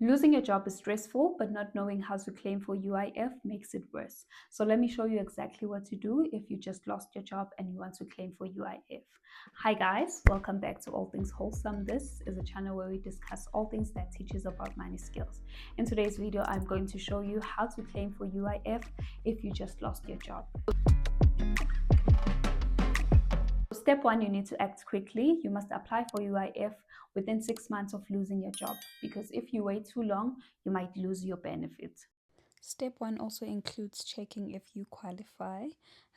Losing your job is stressful, but not knowing how to claim for UIF makes it worse. So let me show you exactly what to do if you just lost your job and you want to claim for UIF. Hi guys, welcome back to All Things Wholesome. This is a channel where we discuss all things that teaches about money skills. In today's video, I'm going to show you how to claim for UIF if you just lost your job. Step one, you need to act quickly. You must apply for UIF within 6 months of losing your job, because if you wait too long, you might lose your benefit. Step one also includes checking if you qualify.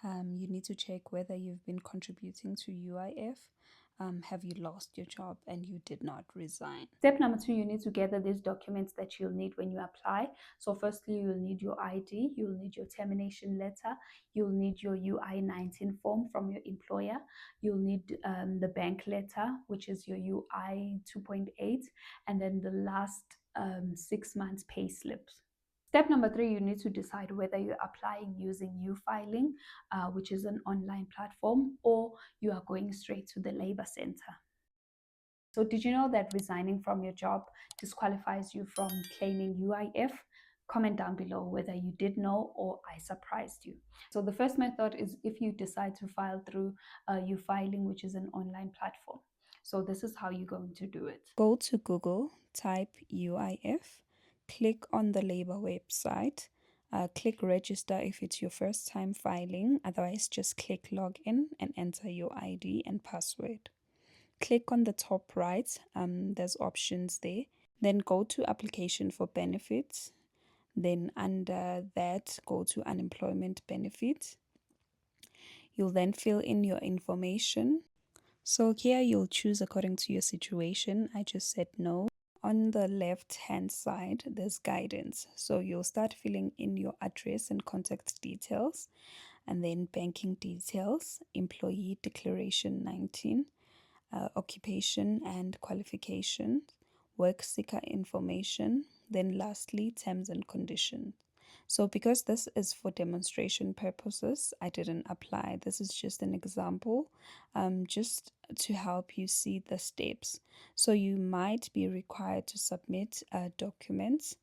You need to check whether you've been contributing to UIF. Have you lost your job and you did not resign? Step number two, you need to gather these documents that you'll need when you apply. So firstly, you'll need your ID, you'll need your termination letter, you'll need your UI-19 form from your employer, you'll need the bank letter, which is your UI 2.8, and then the last 6 months pay slips. Step number three, you need to decide whether you're applying using Ufiling, which is an online platform, or you are going straight to the labor center. So did you know that resigning from your job disqualifies you from claiming UIF? Comment down below whether you did know or I surprised you. So the first method is if you decide to file through Ufiling, which is an online platform. So this is how you're going to do it. Go to Google, type UIF, click on the labor website, click register if it's your first time filing, otherwise just click login and enter your ID and password. Click on the top right, there's options there. Then go to application for benefits. Then under that, go to unemployment benefits. You'll then fill in your information. So here you'll choose according to your situation. I just said no. On the left hand side, there's guidance. So you'll start filling in your address and contact details, and then banking details, employee declaration 19, occupation and qualifications, work seeker information, then lastly, terms and conditions. So because this is for demonstration purposes, I didn't apply. This is just an example, just to help you see the steps. So you might be required to submit documents.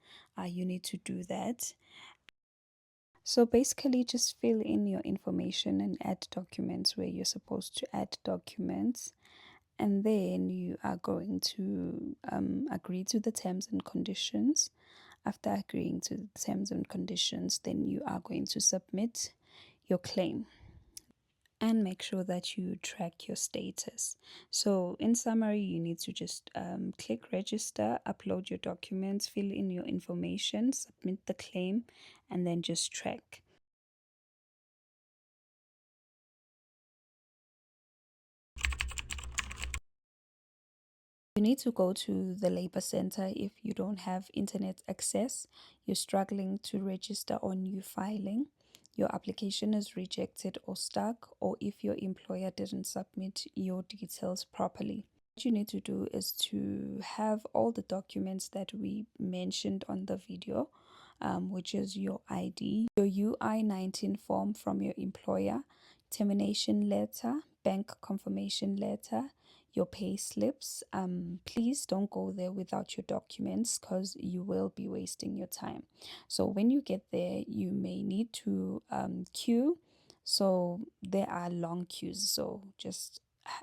You need to do that. So basically just fill in your information and add documents where you're supposed to add documents. And then you are going to agree to the terms and conditions. After agreeing to the terms and conditions, then you are going to submit your claim and make sure that you track your status. So in summary, you need to just click register, upload your documents, fill in your information, submit the claim, and then just track. You need to go to the labor center if you don't have internet access, you're struggling to register on Ufiling, your application is rejected or stuck, or if your employer didn't submit your details properly. What you need to do is to have all the documents that we mentioned on the video, which is your ID, your UI-19 form from your employer, termination letter, bank confirmation letter, your pay slips. Please don't go there without your documents, because you will be wasting your time. So when you get there, you may need to queue. So there are long queues, so just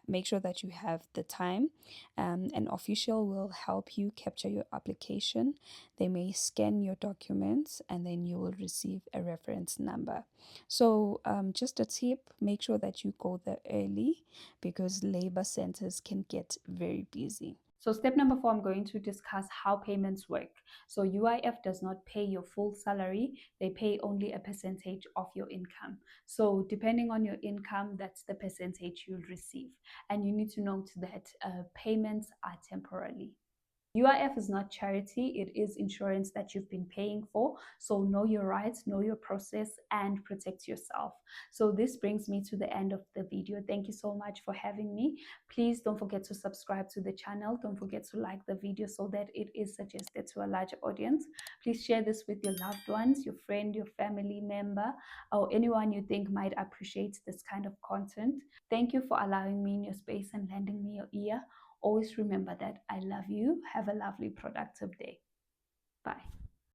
make sure that you have the time. An official will help you capture your application. They may scan your documents and then you will receive a reference number. So just a tip, make sure that you go there early, because labor centers can get very busy. So step number four, I'm going to discuss how payments work. So UIF does not pay your full salary. They pay only a percentage of your income. So depending on your income, that's the percentage you'll receive. And you need to note that payments are temporarily. UIF is not charity, it is insurance that you've been paying for. So know your rights, know your process, and protect yourself. So this brings me to the end of the video. Thank you so much for having me. Please don't forget to subscribe to the channel. Don't forget to like the video so that it is suggested to a larger audience. Please share this with your loved ones, your friend, your family member, or anyone you think might appreciate this kind of content. Thank you for allowing me in your space and lending me your ear. Always remember that I love you. Have a lovely, productive day. Bye.